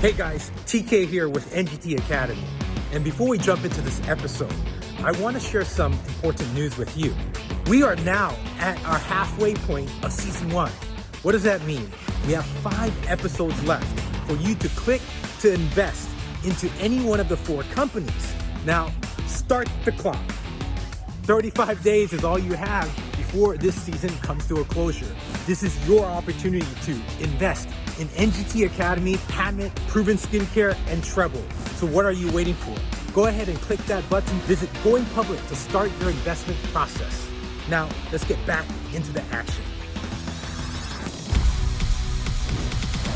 Hey guys, TK here with NGT Academy. And before we jump into this episode, I want to share some important news with you. We are now at our halfway point of season 1. What does that mean? We have 5 episodes left for you to click to invest into any one of the 4 companies. Now, start the clock. 35 days is all you have before this season comes to a closure. This is your opportunity to invest in NGT Academy, Hammitt, Proven Skincare, and TREBEL. So what are you waiting for? Go ahead and click that button. Visit Going Public to start your investment process. Now, let's get back into the action.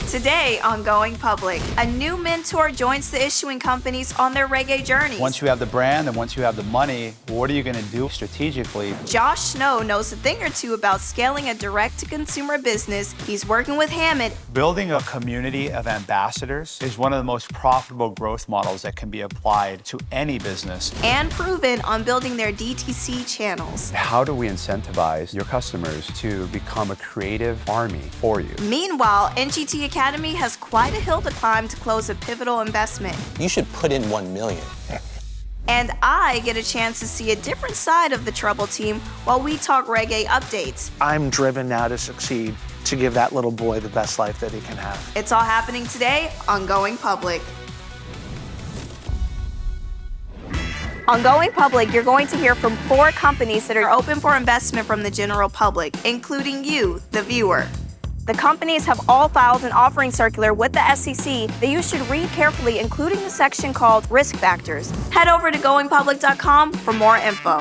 Today on Going Public, a new mentor joins the issuing companies on their reggae journeys. Once you have the brand and once you have the money, what are you going to do strategically? Josh Snow knows a thing or two about scaling a direct-to-consumer business. He's working with Hammitt. Building a community of ambassadors is one of the most profitable growth models that can be applied to any business. And Proven on building their DTC channels. How do we incentivize your customers to become a creative army for you? Meanwhile, NGT Academy has quite a hill to climb to close a pivotal investment. You should put in $1 million. And I get a chance to see a different side of the TREBEL team while we talk reggae updates. I'm driven now to succeed, to give that little boy the best life that he can have. It's all happening today on Going Public. On Going Public, you're going to hear from 4 companies that are open for investment from the general public, including you, the viewer. The companies have all filed an offering circular with the SEC that you should read carefully, including the section called Risk Factors. Head over to goingpublic.com for more info.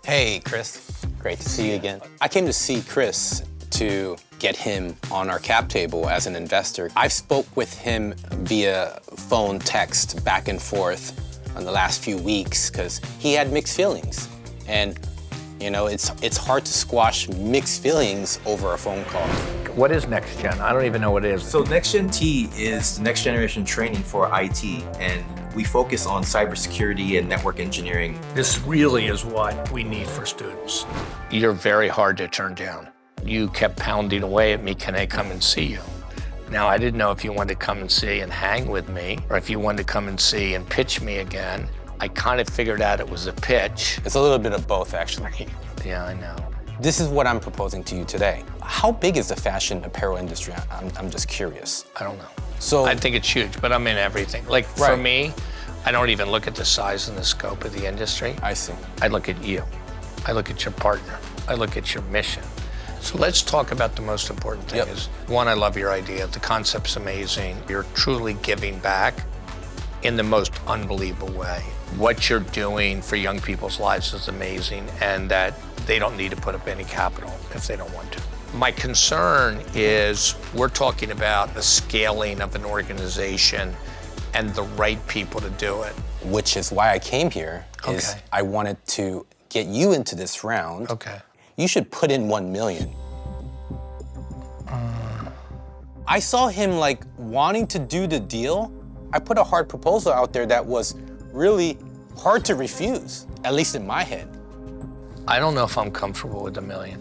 Hey, Chris. Great to see you again. I came to see Chris to get him on our cap table as an investor. I've spoke with him via phone, text, back and forth in the last few weeks because he had mixed feelings. And, you know, it's hard to squash mixed feelings over a phone call. What is Next Gen? I don't even know what it is. So Next Gen T is the next generation training for IT, and we focus on cybersecurity and network engineering. This really is what we need for students. You're very hard to turn down. You kept pounding away at me, can I come and see you? Now, I didn't know if you wanted to come and see and hang with me, or if you wanted to come and see and pitch me again. I kind of figured out it was a pitch. It's a little bit of both, actually. Yeah, I know. This is what I'm proposing to you today. How big is the fashion apparel industry? I'm just curious. I don't know. So I think it's huge, but I'm in everything. Like, for me, I don't even look at the size and the scope of the industry. I see. I look at you. I look at your partner. I look at your mission. So let's talk about the most important thing is, one, I love your idea. The concept's amazing. You're truly giving back in the most unbelievable way. What you're doing for young people's lives is amazing, and that they don't need to put up any capital if they don't want to. My concern is we're talking about the scaling of an organization and the right people to do it. Which is why I came here, is I wanted to get you into this round. Okay. You should put in $1 million. I saw him like wanting to do the deal. I put a hard proposal out there that was really hard to refuse, at least in my head. I don't know if I'm comfortable with $1 million.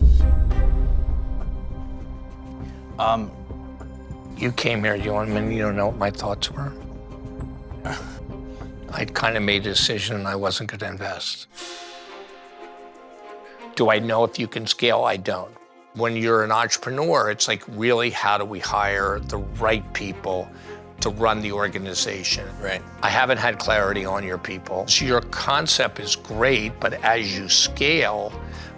You came here, you want me to know what my thoughts were? I kind of made a decision and I wasn't going to invest. Do I know if you can scale? I don't. When you're an entrepreneur, it's like, really, how do we hire the right people to run the organization? Right. I haven't had clarity on your people. So your concept is great, but as you scale,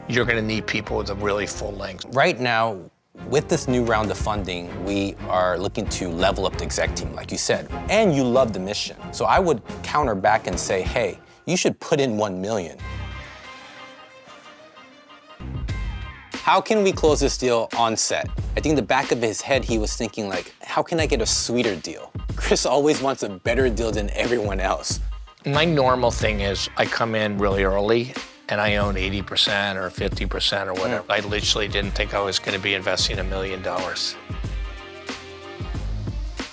you're gonna need people with a really full length. Right now, with this new round of funding, we are looking to level up the exec team, like you said, and you love the mission. So I would counter back and say, hey, you should put in $1 million. How can we close this deal on set? I think in the back of his head, he was thinking like, how can I get a sweeter deal? Chris always wants a better deal than everyone else. My normal thing is I come in really early and I own 80% or 50% or whatever. I literally didn't think I was gonna be investing $1 million.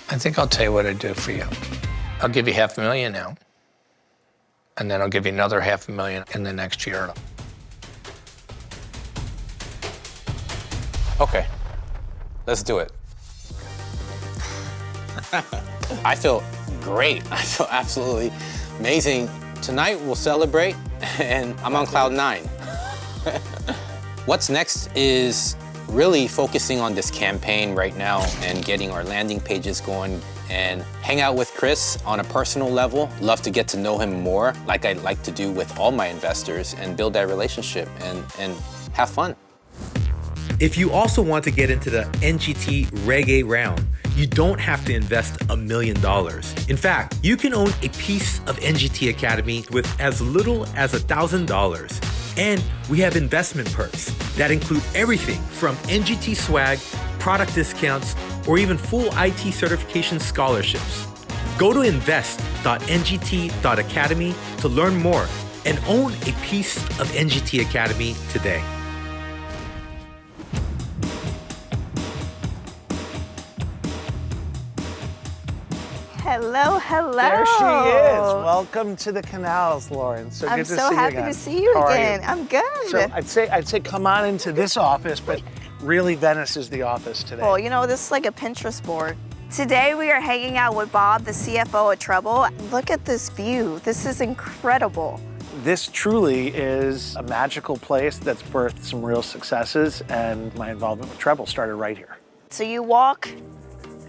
I think I'll tell you what I'd do for you. I'll give you $500,000 now, and then I'll give you another $500,000 in the next year. Okay, let's do it. I feel great. I feel absolutely amazing. Tonight we'll celebrate, and I'm on cloud 9. What's next is really focusing on this campaign right now and getting our landing pages going and hang out with Chris on a personal level. Love to get to know him more, like I like to do with all my investors, and build that relationship and have fun. If you also want to get into the NGT Reggae round, you don't have to invest $1 million. In fact, you can own a piece of NGT Academy with as little as $1,000. And we have investment perks that include everything from NGT swag, product discounts, or even full IT certification scholarships. Go to invest.ngt.academy to learn more and own a piece of NGT Academy today. Hello, hello. There she is. Welcome to the canals, Lauren. So I'm good to so see you happy again. to see you How are again. you? I'm good. So I'd say come on into this office, but really Venice is the office today. Well, you know, this is like a Pinterest board. Today we are hanging out with Bob, the CFO at TREBEL. Look at this view. This is incredible. This truly is a magical place that's birthed some real successes, and my involvement with TREBEL started right here. So you walk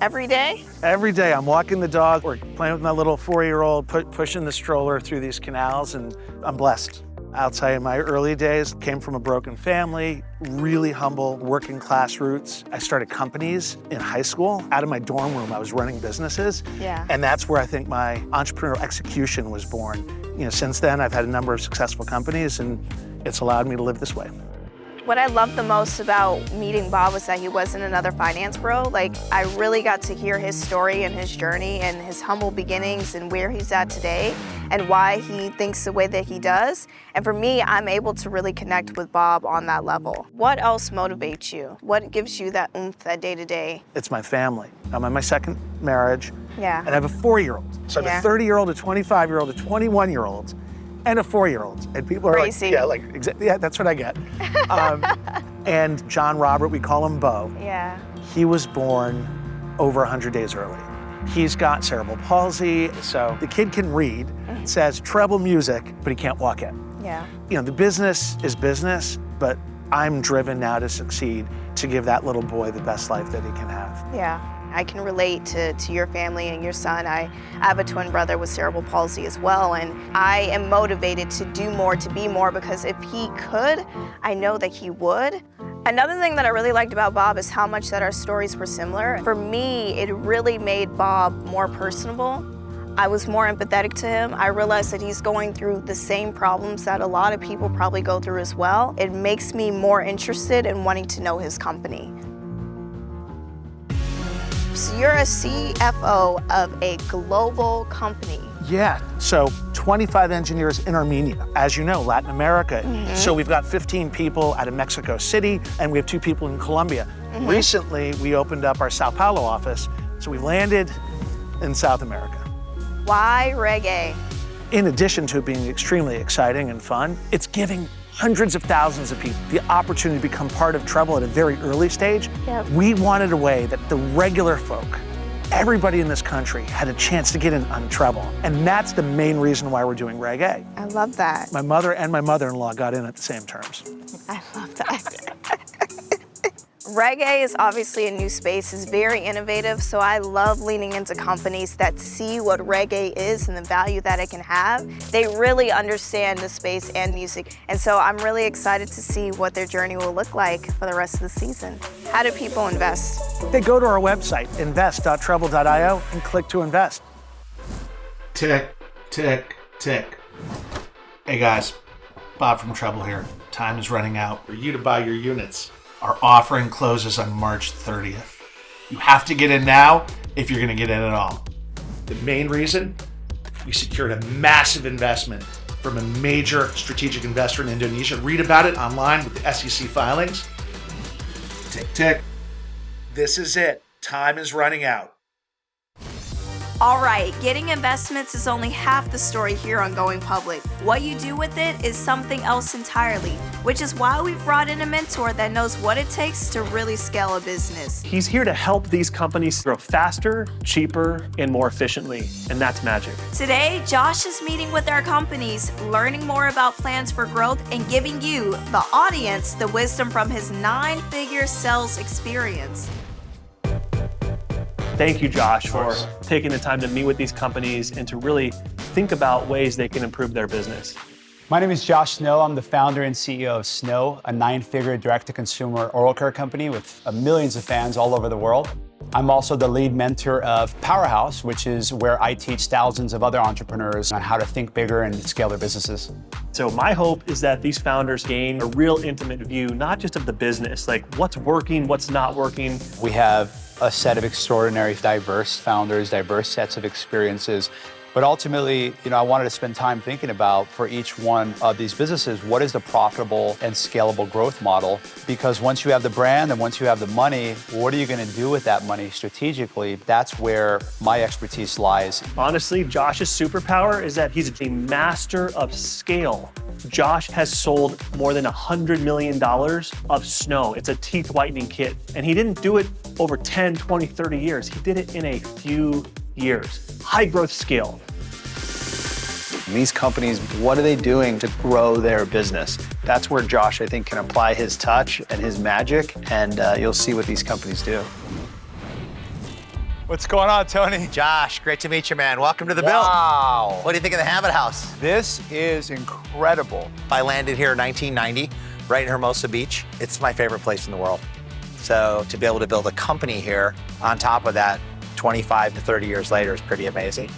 every day? Every day I'm walking the dog or playing with my little 4-year-old, pushing the stroller through these canals, and I'm blessed. I'll tell you, my early days came from a broken family, really humble working class roots. I started companies in high school. Out of my dorm room, I was running businesses. Yeah. And that's where I think my entrepreneurial execution was born. You know, since then, I've had a number of successful companies, and it's allowed me to live this way. What I loved the most about meeting Bob was that he wasn't another finance bro. Like, I really got to hear his story and his journey and his humble beginnings and where he's at today and why he thinks the way that he does. And for me, I'm able to really connect with Bob on that level. What else motivates you? What gives you that oomph, that day-to-day? It's my family. I'm in my second marriage, Yeah. and I have a 4-year-old. So I have a 30-year-old, a 25-year-old, a 21-year-old, and a 4-year-old. And people are Crazy. like, yeah, that's what I get. And John Robert, we call him Bo. Yeah. He was born over 100 days early. He's got cerebral palsy, so the kid can read, says treble music, but he can't walk it. Yeah. You know, the business is business, but I'm driven now to succeed, to give that little boy the best life that he can have. Yeah. I can relate to your family and your son. I have a twin brother with cerebral palsy as well, and I am motivated to do more, to be more, because if he could, I know that he would. Another thing that I really liked about Bob is how much that our stories were similar. For me, it really made Bob more personable. I was more empathetic to him. I realized that he's going through the same problems that a lot of people probably go through as well. It makes me more interested in wanting to know his company. So you're a CFO of a global company. Yeah, so 25 engineers in Armenia. As you know, Latin America. So we've got 15 people out of Mexico City, and we have 2 people in Colombia. Recently, we opened up our Sao Paulo office, so we landed in South America. Why reggae? In addition to it being extremely exciting and fun, it's giving hundreds of thousands of people the opportunity to become part of TREBEL at a very early stage. Yep. We wanted a way that the regular folk, everybody in this country, had a chance to get in on TREBEL. And that's the main reason why we're doing reggae. I love that. My mother and my mother-in-law got in at the same terms. I love that. Reggae is obviously a new space, it's very innovative, so I love leaning into companies that see what reggae is and the value that it can have. They really understand the space and music, and so I'm really excited to see what their journey will look like for the rest of the season. How do people invest? They go to our website, invest.trebel.io, and click to invest. Tick, tick, tick. Hey guys, Bob from TREBEL here. Time is running out for you to buy your units. Our offering closes on March 30th. You have to get in now if you're going to get in at all. The main reason, we secured a massive investment from a major strategic investor in Indonesia. Read about it online with the SEC filings. Tick, tick. This is it. Time is running out. All right, getting investments is only half the story here on Going Public. What you do with it is something else entirely, which is why we've brought in a mentor that knows what it takes to really scale a business. He's here to help these companies grow faster, cheaper, and more efficiently, and that's magic. Today, Josh is meeting with our companies, learning more about plans for growth, and giving you, the audience, the wisdom from his 9-figure sales experience. Thank you, Josh, for taking the time to meet with these companies and to really think about ways they can improve their business. My name is Josh Snow. I'm the founder and CEO of Snow, a 9-figure direct-to-consumer oral care company with millions of fans all over the world. I'm also the lead mentor of Powerhouse, which is where I teach thousands of other entrepreneurs on how to think bigger and scale their businesses. So my hope is that these founders gain a real intimate view, not just of the business, like what's working, what's not working. We have a set of extraordinary, diverse founders, diverse sets of experiences. But ultimately, I wanted to spend time thinking about, for each one of these businesses, what is the profitable and scalable growth model? Because once you have the brand and once you have the money, what are you going to do with that money strategically? That's where my expertise lies. Honestly, Josh's superpower is that he's a master of scale. Josh has sold more than $100 million of Snow. It's a teeth whitening kit. And he didn't do it over 10, 20, 30 years. He did it in a few years. High growth scale. These companies, what are they doing to grow their business? That's where Josh, I think, can apply his touch and his magic, and you'll see what these companies do. What's going on, Tony? Josh, great to meet you, man. Welcome to the Wow. build. What do you think of the Hammitt house? This is incredible. I landed here in 1990, right in Hermosa Beach. It's my favorite place in the world. So to be able to build a company here on top of that 25 to 30 years later is pretty amazing.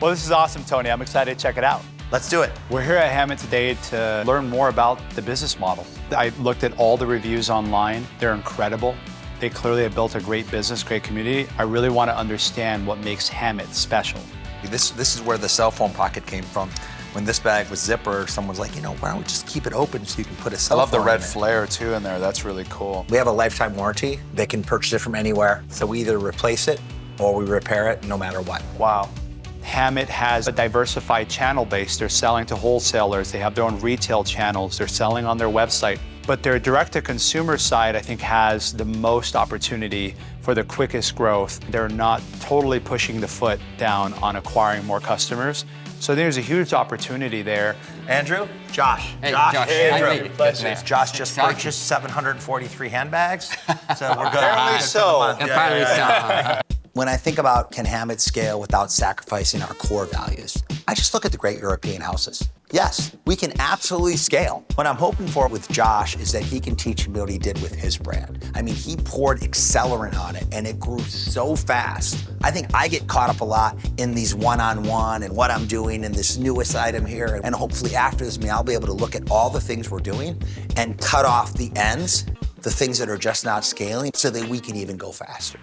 Well, this is awesome, Tony. I'm excited to check it out. Let's do it. We're here at Hammitt today to learn more about the business model. I looked at all the reviews online. They're incredible. They clearly have built a great business, great community. I really want to understand what makes Hammitt special. This is where the cell phone pocket came from. When this bag was zipper, someone's like, why don't we just keep it open so you can put a cell phone in it? I love the red flare too in there. That's really cool. We have a lifetime warranty. They can purchase it from anywhere. So we either replace it or we repair it no matter what. Wow. Hammitt has a diversified channel base. They're selling to wholesalers. They have their own retail channels. They're selling on their website. But their direct-to-consumer side, I think, has the most opportunity for the quickest growth. They're not totally pushing the foot down on acquiring more customers. So there's a huge opportunity there. Andrew, Josh. Hey, Josh. Hey, Andrew. Pleasure. Josh just purchased 743 handbags. So we're good. Apparently so. Apparently so. When I think about can Hammitt scale without sacrificing our core values, I just look at the great European houses. Yes, we can absolutely scale. What I'm hoping for with Josh is that he can teach me what he did with his brand. I mean, he poured accelerant on it and it grew so fast. I think I get caught up a lot in these one-on-one and what I'm doing and this newest item here. And hopefully after this, I'll be able to look at all the things we're doing and cut off the ends, the things that are just not scaling, so that we can even go faster.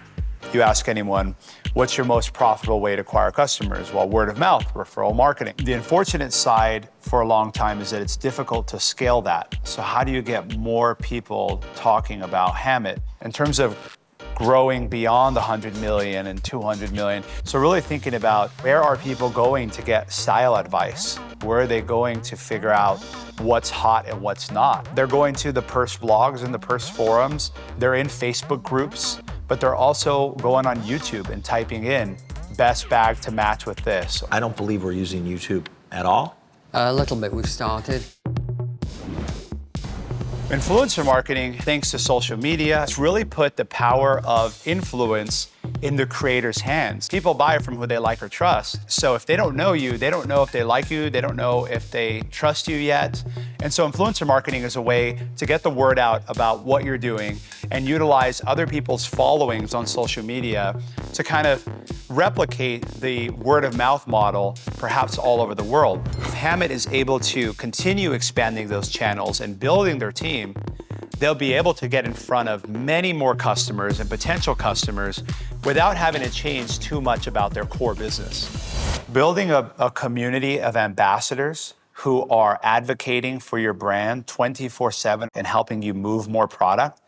You ask anyone, what's your most profitable way to acquire customers? Well, word of mouth, referral marketing. The unfortunate side for a long time is that it's difficult to scale that. So how do you get more people talking about Hammitt in terms of growing beyond the 100 million and 200 million? So really thinking about where are people going to get style advice? Where are they going to figure out what's hot and what's not? They're going to the purse blogs and the purse forums. They're in Facebook groups, but they're also going on YouTube and typing in best bag to match with this. I don't believe we're using YouTube at all. A little bit, we've started. Influencer marketing, thanks to social media, has really put the power of influence in the creator's hands. People buy from who they like or trust. So if they don't know you, they don't know if they like you, they don't know if they trust you yet. And so influencer marketing is a way to get the word out about what you're doing and utilize other people's followings on social media to kind of replicate the word of mouth model, perhaps all over the world. If Hammitt is able to continue expanding those channels and building their team, they'll be able to get in front of many more customers and potential customers without having to change too much about their core business. Building a community of ambassadors who are advocating for your brand 24/7 and helping you move more product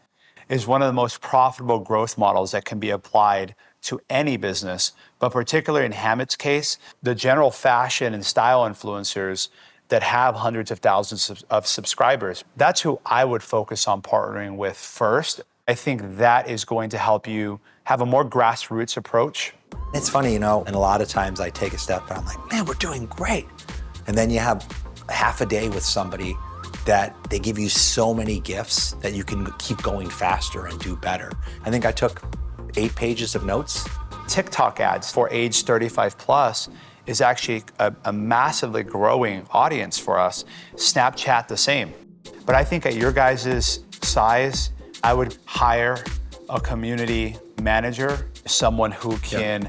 is one of the most profitable growth models that can be applied to any business, but particularly in Hammitt's case, the general fashion and style influencers that have hundreds of thousands of subscribers. That's who I would focus on partnering with first. I think that is going to help you have a more grassroots approach. It's funny, and a lot of times I take a step and I'm like, man, we're doing great. And then you have half a day with somebody that they give you so many gifts that you can keep going faster and do better. I think I took 8 pages of notes. TikTok ads for age 35 plus is actually a massively growing audience for us. Snapchat the same. But I think at your guys' size, I would hire a community manager, someone who can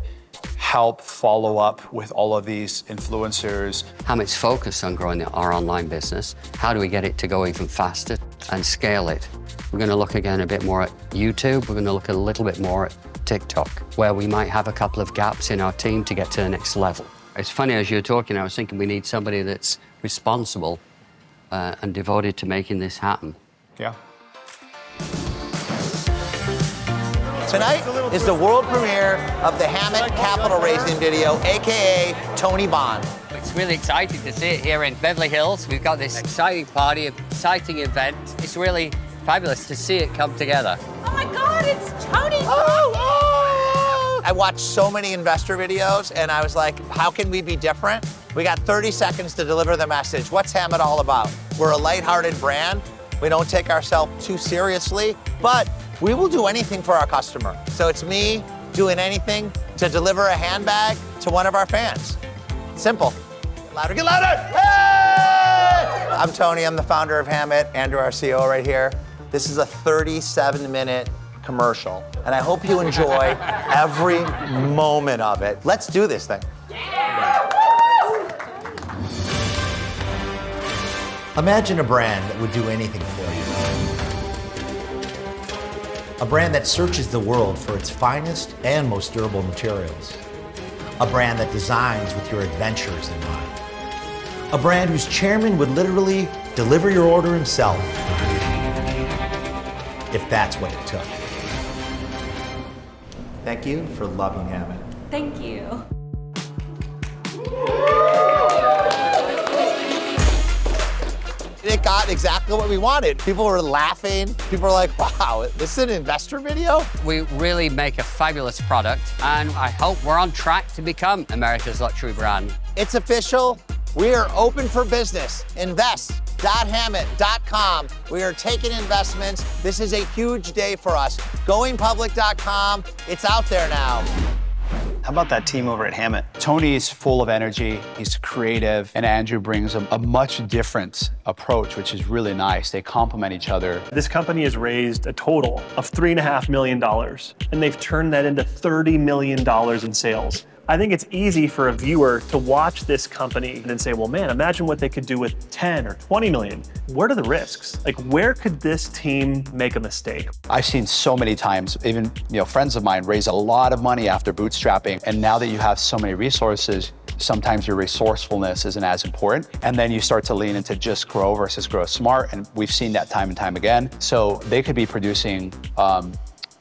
help follow up with all of these influencers. Hammitt's focused on growing our online business. How do we get it to go even faster and scale it? We're going to look again a bit more at YouTube. We're going to look a little bit more at TikTok, where we might have a couple of gaps in our team to get to the next level. It's funny, as you're talking, I was thinking we need somebody that's responsible and devoted to making this happen. Yeah. Tonight is the world premiere of the Hammitt capital raising video, AKA Tony Bond. It's really exciting to see it here in Beverly Hills. We've got this exciting party, exciting event. It's really fabulous to see it come together. Oh my God, it's Tony Bond! I watched so many investor videos and I was like, how can we be different? We got 30 seconds to deliver the message. What's Hammitt all about? We're a lighthearted brand. We don't take ourselves too seriously, but we will do anything for our customer. So it's me doing anything to deliver a handbag to one of our fans. Simple. Get louder, get louder! Hey! I'm Tony, I'm the founder of Hammitt, Andrew, our CEO right here. This is a 37-minute commercial, and I hope you enjoy every moment of it. Let's do this thing. Imagine a brand that would do anything for you. A brand that searches the world for its finest and most durable materials. A brand that designs with your adventures in mind. A brand whose chairman would literally deliver your order himself, if that's what it took. Thank you for loving Hammitt. Thank you. It got exactly what we wanted. People were laughing. People were like, wow, this is an investor video? We really make a fabulous product, and I hope we're on track to become America's luxury brand. It's official. We are open for business. Invest.hammitt.com. We are taking investments. This is a huge day for us. Goingpublic.com. It's out there now. How about that team over at Hammitt? Tony's full of energy, he's creative, and Andrew brings a much different approach, which is really nice. They complement each other. This company has raised a total of $3.5 million, and they've turned that into $30 million in sales. I think it's easy for a viewer to watch this company and then say, well, man, imagine what they could do with 10 or 20 million. What are the risks? Like, where could this team make a mistake? I've seen so many times, even friends of mine raise a lot of money after bootstrapping, and now that you have so many resources, sometimes your resourcefulness isn't as important, and then you start to lean into just grow versus grow smart, and we've seen that time and time again. So they could be producing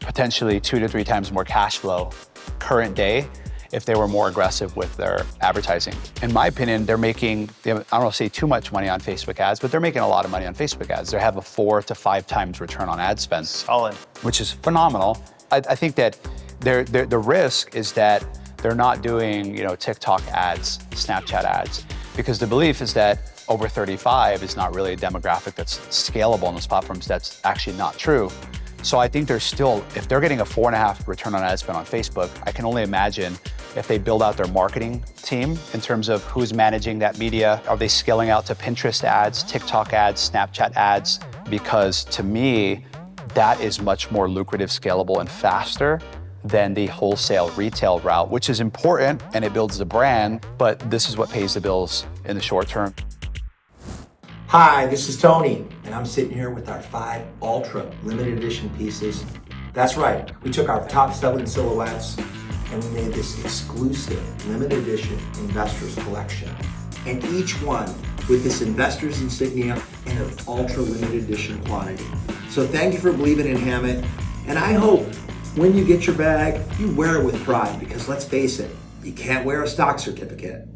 potentially 2 to 3 times more cash flow current day if they were more aggressive with their advertising. In my opinion, they're making, I don't want to say too much money on Facebook ads, but they're making a lot of money on Facebook ads. They have a 4 to 5 times return on ad spend. Solid. Which is phenomenal. I think that the risk is that they're not doing TikTok ads, Snapchat ads, because the belief is that over 35 is not really a demographic that's scalable on those platforms. That's actually not true. So I think there's still, if they're getting a 4.5 return on ad spend on Facebook, I can only imagine if they build out their marketing team in terms of who's managing that media. Are they scaling out to Pinterest ads, TikTok ads, Snapchat ads? Because to me, that is much more lucrative, scalable, and faster than the wholesale retail route, which is important and it builds the brand, but this is what pays the bills in the short term. Hi, this is Tony, and I'm sitting here with our 5 Ultra limited edition pieces. That's right, we took our top selling silhouettes and we made this exclusive limited edition Investors Collection. And each one with this Investors insignia in an ultra limited edition quantity. So thank you for believing in Hammitt, and I hope When you get your bag, you wear it with pride because let's face it, you can't wear a stock certificate.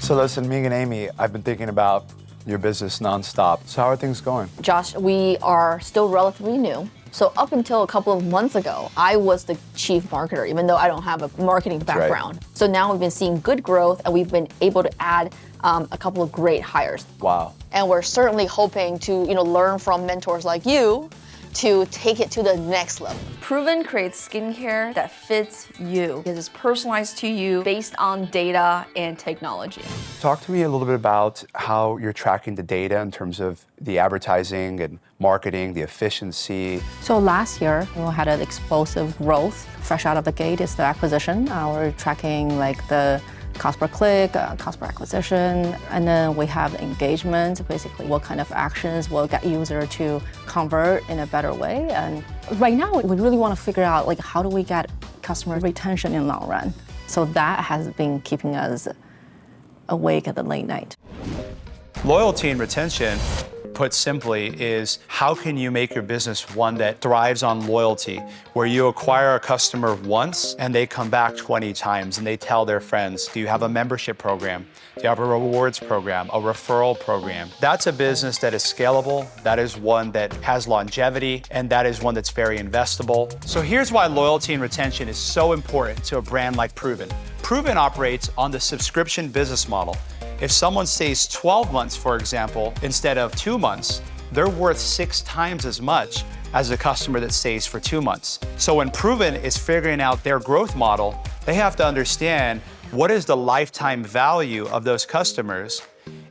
So listen, me and Amy, I've been thinking about your business nonstop. So how are things going? Josh, we are still relatively new. So up until a couple of months ago, I was the chief marketer, even though I don't have a marketing background. Right. So now we've been seeing good growth and we've been able to add a couple of great hires. Wow. And we're certainly hoping to, learn from mentors like you to take it to the next level. Proven creates skincare that fits you. It is personalized to you based on data and technology. Talk to me a little bit about how you're tracking the data in terms of the advertising and marketing, the efficiency. So last year, we had an explosive growth. Fresh out of the gate is the acquisition. We're tracking like the cost per click, cost per acquisition, and then we have engagement, basically what kind of actions will get user to convert in a better way. And right now, we really want to figure out like how do we get customer retention in long run. So that has been keeping us awake at the late night. Loyalty and retention, put simply, is how can you make your business one that thrives on loyalty, where you acquire a customer once and they come back 20 times and they tell their friends. Do you have a membership program? Do you have a rewards program, a referral program? That's a business that is scalable, that is one that has longevity, and that is one that's very investable. So here's why loyalty and retention is so important to a brand like Proven. Proven operates on the subscription business model. If someone stays 12 months, for example, instead of 2 months, they're worth 6 times as much as a customer that stays for 2 months. So when Proven is figuring out their growth model, they have to understand what is the lifetime value of those customers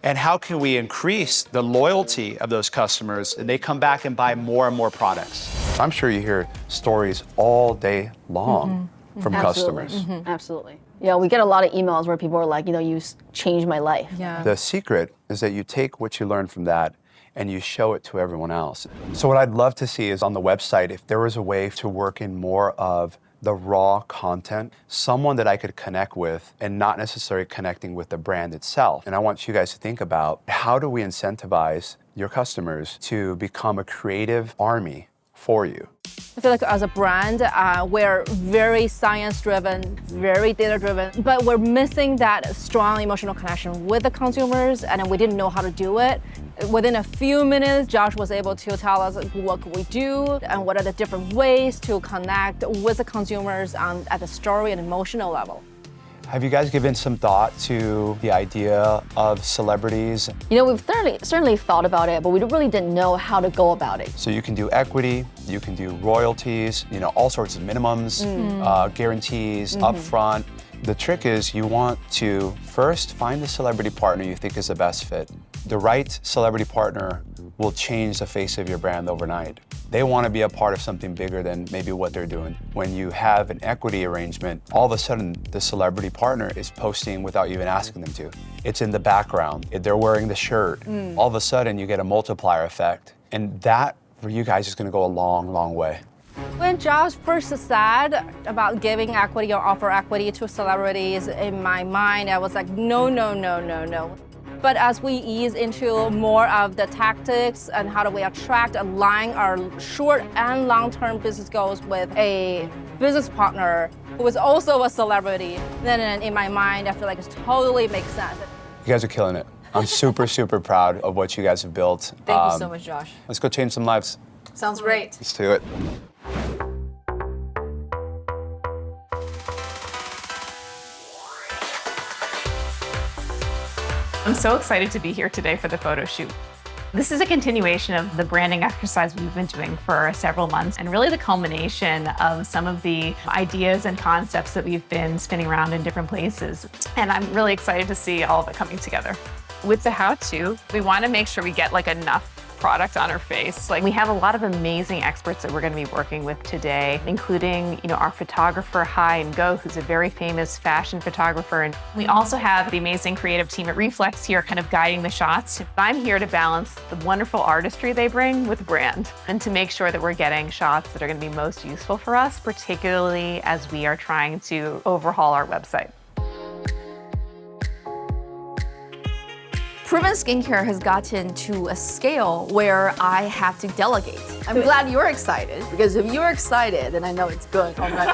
and how can we increase the loyalty of those customers and they come back and buy more and more products. I'm sure you hear stories all day long from customers. Absolutely. Yeah, we get a lot of emails where people are like, you changed my life. Yeah. The secret is that you take what you learn from that and you show it to everyone else. So what I'd love to see is on the website, if there was a way to work in more of the raw content, someone that I could connect with and not necessarily connecting with the brand itself. And I want you guys to think about how do we incentivize your customers to become a creative army for you? I feel like as a brand, we're very science-driven, very data-driven, but we're missing that strong emotional connection with the consumers, and we didn't know how to do it. Within a few minutes, Josh was able to tell us what could we do and what are the different ways to connect with the consumers at the story and emotional level. Have you guys given some thought to the idea of celebrities? We've certainly thought about it, but we really didn't know how to go about it. So you can do equity, you can do royalties, all sorts of minimums, guarantees, upfront. The trick is you want to first find the celebrity partner you think is the best fit. The right celebrity partner will change the face of your brand overnight. They want to be a part of something bigger than maybe what they're doing. When you have an equity arrangement, all of a sudden the celebrity partner is posting without even asking them to. It's in the background. They're wearing the shirt. All of a sudden you get a multiplier effect. And that for you guys is going to go a long, long way. When Josh first said about giving equity or offer equity to celebrities, in my mind, I was like, no, no, no, no, no. But as we ease into more of the tactics and how do we attract, align our short and long-term business goals with a business partner who is also a celebrity, then in my mind, I feel like it totally makes sense. You guys are killing it. I'm super, super proud of what you guys have built. Thank you so much, Josh. Let's go change some lives. Sounds great. Let's do it. I'm so excited to be here today for the photo shoot. This is a continuation of the branding exercise we've been doing for several months and really the culmination of some of the ideas and concepts that we've been spinning around in different places. And I'm really excited to see all of it coming together. With the how-to, we want to make sure we get enough product on our face. We have a lot of amazing experts that we're going to be working with today, including, our photographer, Hi and Go, who's a very famous fashion photographer. And we also have the amazing creative team at Reflex here kind of guiding the shots. I'm here to balance the wonderful artistry they bring with brand and to make sure that we're getting shots that are going to be most useful for us, particularly as we are trying to overhaul our website. Proven Skincare has gotten to a scale where I have to delegate. I'm glad you're excited, because if you're excited, then I know it's good already.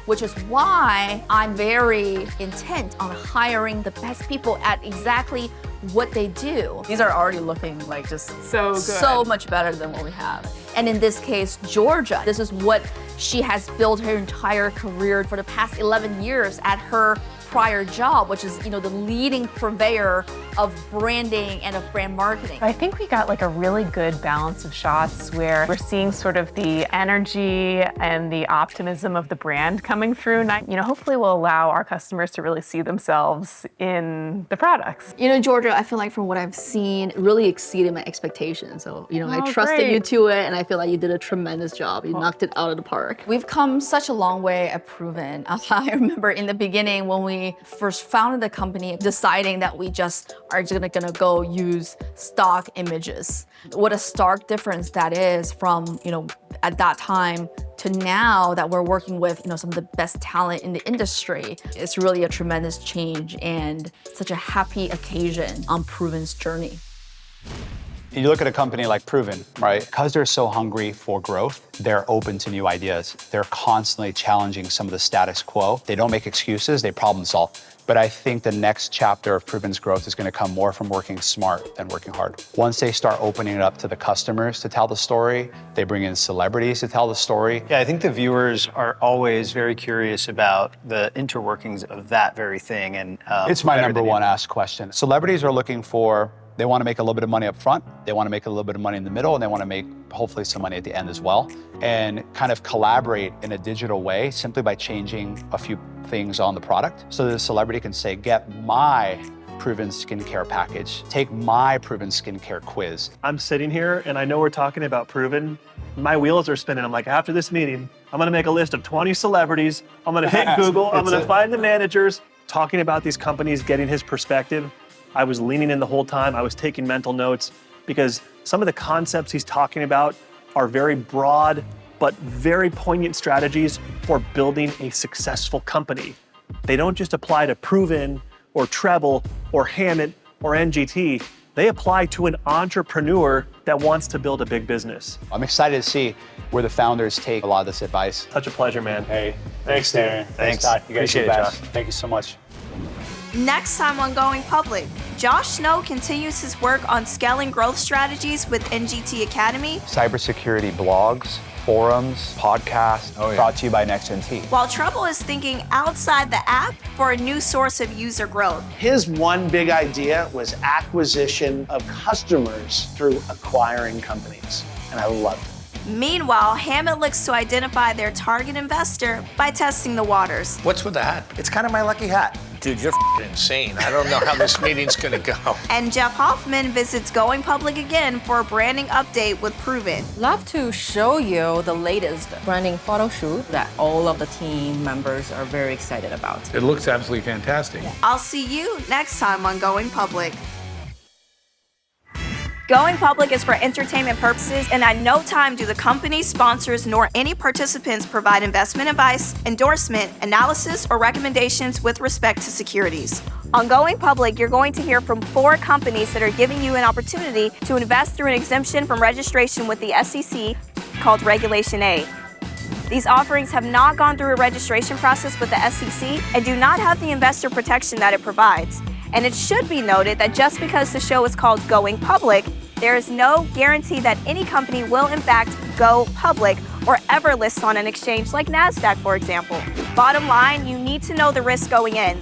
Which is why I'm very intent on hiring the best people at exactly what they do. These are already looking like just so good. So much better than what we have. And in this case, Georgia, this is what she has built her entire career for the past 11 years at her prior job, which is, the leading purveyor of branding and of brand marketing. I think we got like a really good balance of shots where we're seeing sort of the energy and the optimism of the brand coming through. And hopefully will allow our customers to really see themselves in the products. Georgia, I feel like from what I've seen, really exceeded my expectations. So, I trusted great. you to it, and I feel like you did a tremendous job. You knocked it out of the park. We've come such a long way at Proven. I remember in the beginning when we first founded the company, deciding that we just are gonna go use stock images. What a stark difference that is from, at that time to now that we're working with, some of the best talent in the industry. It's really a tremendous change and such a happy occasion on Proven's journey. You look at a company like Proven, right? Because they're so hungry for growth, they're open to new ideas. They're constantly challenging some of the status quo. They don't make excuses, they problem solve. But I think the next chapter of Proven's growth is going to come more from working smart than working hard. Once they start opening it up to the customers to tell the story, they bring in celebrities to tell the story. Yeah, I think the viewers are always very curious about the interworkings of that very thing. And it's my number one asked question. Celebrities are looking for, they want to make a little bit of money up front, they want to make a little bit of money in the middle, and they want to make hopefully some money at the end as well. And kind of collaborate in a digital way simply by changing a few things on the product. So the celebrity can say, get my Proven skincare package, take my Proven skincare quiz. I'm sitting here and I know we're talking about Proven. My wheels are spinning. I'm like, after this meeting, I'm gonna make a list of 20 celebrities. I'm gonna hit Google, I'm gonna find the managers, talking about these companies, getting his perspective. I was leaning in the whole time. I was taking mental notes because some of the concepts he's talking about are very broad, but very poignant strategies for building a successful company. They don't just apply to Proven or TREBEL or Hammitt or NGT. They apply to an entrepreneur that wants to build a big business. I'm excited to see where the founders take a lot of this advice. Such a pleasure, man. Hey, thanks, Darren. Thanks. Todd. You guys are Appreciate the it, best. Josh. Thank you so much. Next time on Going Public, Josh Snow continues his work on scaling growth strategies with NGT Academy. Cybersecurity blogs, forums, podcasts, brought to you by NextNT. While TREBEL is thinking outside the app for a new source of user growth. His one big idea was acquisition of customers through acquiring companies, and I loved it. Meanwhile, Hammitt looks to identify their target investor by testing the waters. What's with the hat? It's kind of my lucky hat. Dude, you're insane. I don't know how this meeting's gonna go. And Jeff Hoffman visits Going Public again for a branding update with Proven. Love to show you the latest branding photo shoot that all of the team members are very excited about. It looks absolutely fantastic. I'll see you next time on Going Public. Going Public is for entertainment purposes, and at no time do the company, sponsors, nor any participants provide investment advice, endorsement, analysis, or recommendations with respect to securities. On Going Public, you're going to hear from 4 companies that are giving you an opportunity to invest through an exemption from registration with the SEC called Regulation A. These offerings have not gone through a registration process with the SEC and do not have the investor protection that it provides. And it should be noted that just because the show is called Going Public, there is no guarantee that any company will in fact go public or ever list on an exchange like NASDAQ, for example. Bottom line, you need to know the risk going in.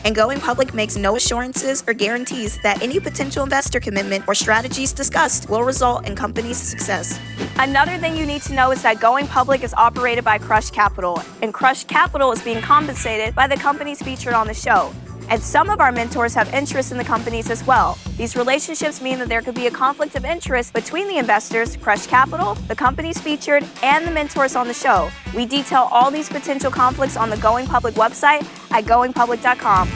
And Going Public makes no assurances or guarantees that any potential investor commitment or strategies discussed will result in company's success. Another thing you need to know is that Going Public is operated by Crush Capital, and Crush Capital is being compensated by the companies featured on the show. And some of our mentors have interest in the companies as well. These relationships mean that there could be a conflict of interest between the investors, Crush Capital, the companies featured, and the mentors on the show. We detail all these potential conflicts on the Going Public website at goingpublic.com.